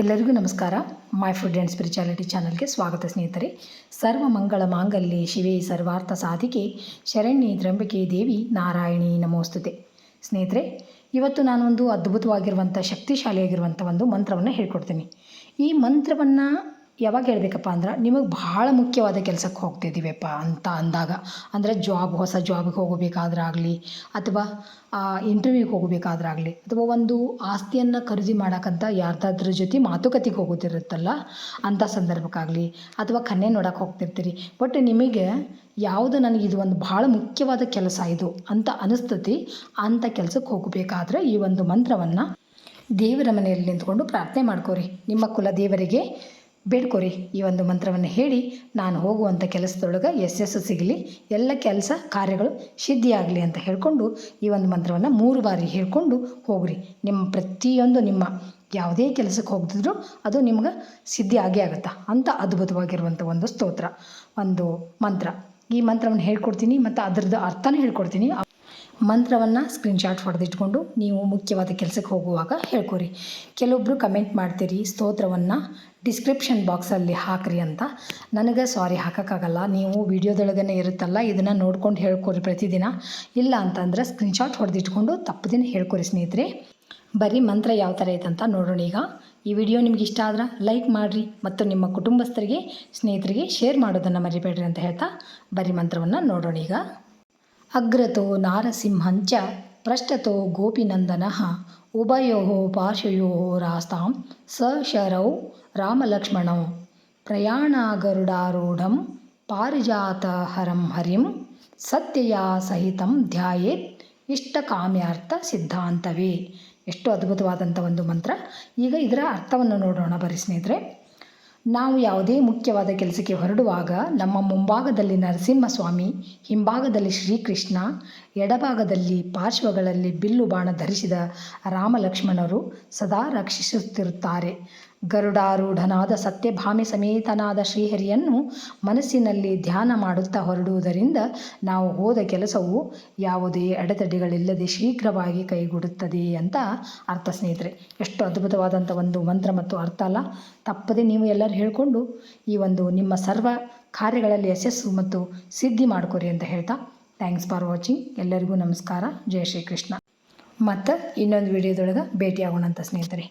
ಎಲ್ಲರಿಗೂ ನಮಸ್ಕಾರ. My food and spirituality ಚಾನಲ್ಗೆ ಸ್ವಾಗತ ಸ್ನೇಹಿತರೆ. ಸರ್ವ ಮಂಗಳ ಮಾಂಗಲ್ಯೆ ಶಿವೆ ಸರ್ವಾರ್ಥ ಸಾಧಿಕೆ ಶರಣ್ಯೆ ತ್ರ್ಯಂಬಕೆ ದೇವಿ ನಾರಾಯಣಿ ನಮೋಸ್ತುತೆ. ಸ್ನೇಹಿತರೆ, ಇವತ್ತು ನಾನೊಂದು ಅದ್ಭುತವಾಗಿರುವಂಥ ಶಕ್ತಿಶಾಲಿಯಾಗಿರುವಂಥ ಒಂದು ಮಂತ್ರವನ್ನು ಹೇಳ್ಕೊಡ್ತೀನಿ. ಈ ಮಂತ್ರವನ್ನು ಯಾವಾಗ ಹೇಳಬೇಕಪ್ಪ ಅಂದ್ರೆ, ನಿಮಗೆ ಭಾಳ ಮುಖ್ಯವಾದ ಕೆಲಸಕ್ಕೆ ಹೋಗ್ತಿದ್ದೀವಪ್ಪ ಅಂತ ಅಂದಾಗ, ಅಂದರೆ ಹೊಸ ಜಾಬಿಗೆ ಹೋಗಬೇಕಾದ್ರಾಗಲಿ, ಅಥವಾ ಇಂಟರ್ವ್ಯೂಗೆ ಹೋಗಬೇಕಾದ್ರಾಗಲಿ, ಅಥವಾ ಒಂದು ಆಸ್ತಿಯನ್ನು ಖರೀದಿ ಮಾಡೋಕ್ಕಂತ ಯಾರ್ದಾದ್ರ ಜೊತೆ ಮಾತುಕತೆಗೆ ಹೋಗೋದಿರುತ್ತಲ್ಲ ಅಂಥ ಸಂದರ್ಭಕ್ಕಾಗಲಿ, ಅಥವಾ ಕನ್ಯೆ ನೋಡೋಕೆ ಹೋಗ್ತಿರ್ತೀರಿ. ಬಟ್ ನಿಮಗೆ ಯಾವುದು ನನಗಿದು ಒಂದು ಭಾಳ ಮುಖ್ಯವಾದ ಕೆಲಸ ಇದು ಅಂತ ಅನಿಸ್ತತಿ, ಅಂಥ ಕೆಲಸಕ್ಕೆ ಹೋಗಬೇಕಾದ್ರೆ ಈ ಒಂದು ಮಂತ್ರವನ್ನು ದೇವರ ಮನೆಯಲ್ಲಿ ನಿಂತ್ಕೊಂಡು ಪ್ರಾರ್ಥನೆ ಮಾಡ್ಕೋರಿ. ನಿಮ್ಮ ಕುಲ ದೇವರಿಗೆ ಬೇಡ್ಕೋರಿ. ಈ ಒಂದು ಮಂತ್ರವನ್ನು ಹೇಳಿ, ನಾನು ಹೋಗುವಂಥ ಕೆಲಸದೊಳಗೆ ಯಶಸ್ಸು ಸಿಗಲಿ, ಎಲ್ಲ ಕೆಲಸ ಕಾರ್ಯಗಳು ಸಿದ್ಧಿಯಾಗಲಿ ಅಂತ ಹೇಳಿಕೊಂಡು ಈ ಒಂದು ಮಂತ್ರವನ್ನು 3 ಬಾರಿ ಹೇಳ್ಕೊಂಡು ಹೋಗ್ರಿ. ನಿಮ್ಮ ಪ್ರತಿಯೊಂದು ನಿಮ್ಮ ಯಾವುದೇ ಕೆಲಸಕ್ಕೆ ಹೋಗ್ತಿದ್ರು ಅದು ನಿಮ್ಗೆ ಸಿದ್ಧಿ ಆಗೇ ಆಗುತ್ತಾ ಅಂತ ಅದ್ಭುತವಾಗಿರುವಂಥ ಒಂದು ಸ್ತೋತ್ರ, ಒಂದು ಮಂತ್ರ. ಈ ಮಂತ್ರವನ್ನು ಹೇಳ್ಕೊಡ್ತೀನಿ ಮತ್ತು ಅದರದ್ದು ಅರ್ಥನೂ ಹೇಳ್ಕೊಡ್ತೀನಿ. ಮಂತ್ರವನ್ನು ಸ್ಕ್ರೀನ್ಶಾಟ್ ಹೊಡೆದಿಟ್ಕೊಂಡು ನೀವು ಮುಖ್ಯವಾದ ಕೆಲಸಕ್ಕೆ ಹೋಗುವಾಗ ಹೇಳ್ಕೊರಿ. ಕೆಲವೊಬ್ಬರು ಕಮೆಂಟ್ ಮಾಡ್ತೀರಿ, ಸ್ತೋತ್ರವನ್ನು ಡಿಸ್ಕ್ರಿಪ್ಷನ್ ಬಾಕ್ಸಲ್ಲಿ ಹಾಕ್ರಿ ಅಂತ. ನನಗೆ ಸಾರಿ ಹಾಕೋಕ್ಕಾಗಲ್ಲ, ನೀವು ವಿಡಿಯೋದೊಳಗೇ ಇರುತ್ತಲ್ಲ, ಇದನ್ನು ನೋಡ್ಕೊಂಡು ಹೇಳ್ಕೊರಿ ಪ್ರತಿದಿನ. ಇಲ್ಲ ಅಂತಂದ್ರೆ ಸ್ಕ್ರೀನ್ಶಾಟ್ ಹೊಡೆದಿಟ್ಕೊಂಡು ತಪ್ಪದಿನ ಹೇಳ್ಕೊರಿ ಸ್ನೇಹಿತರೆ. ಬರೀ ಮಂತ್ರ ಯಾವ ಥರ ಐತಂತ ನೋಡೋಣ. ಈಗ ಈ ವಿಡಿಯೋ ನಿಮ್ಗೆ ಇಷ್ಟ ಆದ್ರೆ ಲೈಕ್ ಮಾಡಿರಿ ಮತ್ತು ನಿಮ್ಮ ಕುಟುಂಬಸ್ಥರಿಗೆ ಸ್ನೇಹಿತರಿಗೆ ಶೇರ್ ಮಾಡೋದನ್ನು ಮರಿಬೇಡ್ರಿ ಅಂತ ಹೇಳ್ತಾ ಬರೀ ಮಂತ್ರವನ್ನು ನೋಡೋಣ. ಈಗ ಅಗ್ರತೋ ನಾರಸಿಂಹಂಚ ಪೃಷ್ಠತೋ ಗೋಪಿನಂದನಃ ಉಭಯೋ ಪಾರ್ಶ್ವಯೋ ರಾಸ್ತಾಂ ಸಶರೌ ರಾಮಲಕ್ಷ್ಮಣೌ ಪ್ರಯಾಣ ಗರುಡಾರೂಢಂ ಪಾರಿಜಾತ ಹರಂ ಹರಿಂ ಸತ್ಯಯ ಸಹಿತಂ ಧ್ಯಾಯೇತ್ ಇಷ್ಟಕಾಮ್ಯಾರ್ಥ ಸಿದ್ಧಾಂತವೇ. ಎಷ್ಟು ಅದ್ಭುತವಾದಂಥ ಒಂದು ಮಂತ್ರ. ಈಗ ಇದರ ಅರ್ಥವನ್ನು ನೋಡೋಣ ಬರೀ ಸ್ನೇಹಿತರೆ. ನಾವು ಯಾವುದೇ ಮುಖ್ಯವಾದ ಕೆಲಸಕ್ಕೆ ಹೊರಡುವಾಗ ನಮ್ಮ ಮುಂಭಾಗದಲ್ಲಿ ನರಸಿಂಹಸ್ವಾಮಿ, ಹಿಂಭಾಗದಲ್ಲಿ ಶ್ರೀಕೃಷ್ಣ, ಎಡಭಾಗದಲ್ಲಿ ಪಾರ್ಶ್ವಗಳಲ್ಲಿ ಬಿಲ್ಲು ಬಾಣ ಧರಿಸಿದ ರಾಮಲಕ್ಷ್ಮಣರು ಸದಾ ರಕ್ಷಿಸುತ್ತಿರುತ್ತಾರೆ. ಗರುಡಾರೂಢನಾದ ಸತ್ಯಭಾಮೆ ಸಮೇತನಾದ ಶ್ರೀಹರಿಯನ್ನು ಮನಸ್ಸಿನಲ್ಲಿ ಧ್ಯಾನ ಮಾಡುತ್ತಾ ಹೊರಡುವುದರಿಂದ ನಾವು ಹೋದ ಕೆಲಸವು ಯಾವುದೇ ಅಡೆತಡೆಗಳಿಲ್ಲದೆ ಶೀಘ್ರವಾಗಿ ಕೈಗೂಡುತ್ತದೆ ಅಂತ ಅರ್ಥ ಸ್ನೇಹಿತರೆ. ಎಷ್ಟು ಅದ್ಭುತವಾದಂಥ ಒಂದು ಮಂತ್ರ ಮತ್ತು ಅರ್ಥ ಅಲ್ಲ. ತಪ್ಪದೆ ನೀವು ಎಲ್ಲರೂ ಹೇಳ್ಕೊಂಡು ಈ ಒಂದು ನಿಮ್ಮ ಸರ್ವ ಕಾರ್ಯಗಳಲ್ಲಿ ಯಶಸ್ಸು ಮತ್ತು ಸಿದ್ಧಿ ಮಾಡ್ಕೊರಿ ಅಂತ ಹೇಳ್ತಾ ಥ್ಯಾಂಕ್ಸ್ ಫಾರ್ ವಾಚಿಂಗ್. ಎಲ್ಲರಿಗೂ ನಮಸ್ಕಾರ. ಜೈ ಶ್ರೀಕೃಷ್ಣ. ಮತ್ತು ಇನ್ನೊಂದು ವಿಡಿಯೋದೊಳಗೆ ಭೇಟಿಯಾಗೋಣ ಅಂತ ಸ್ನೇಹಿತರೆ.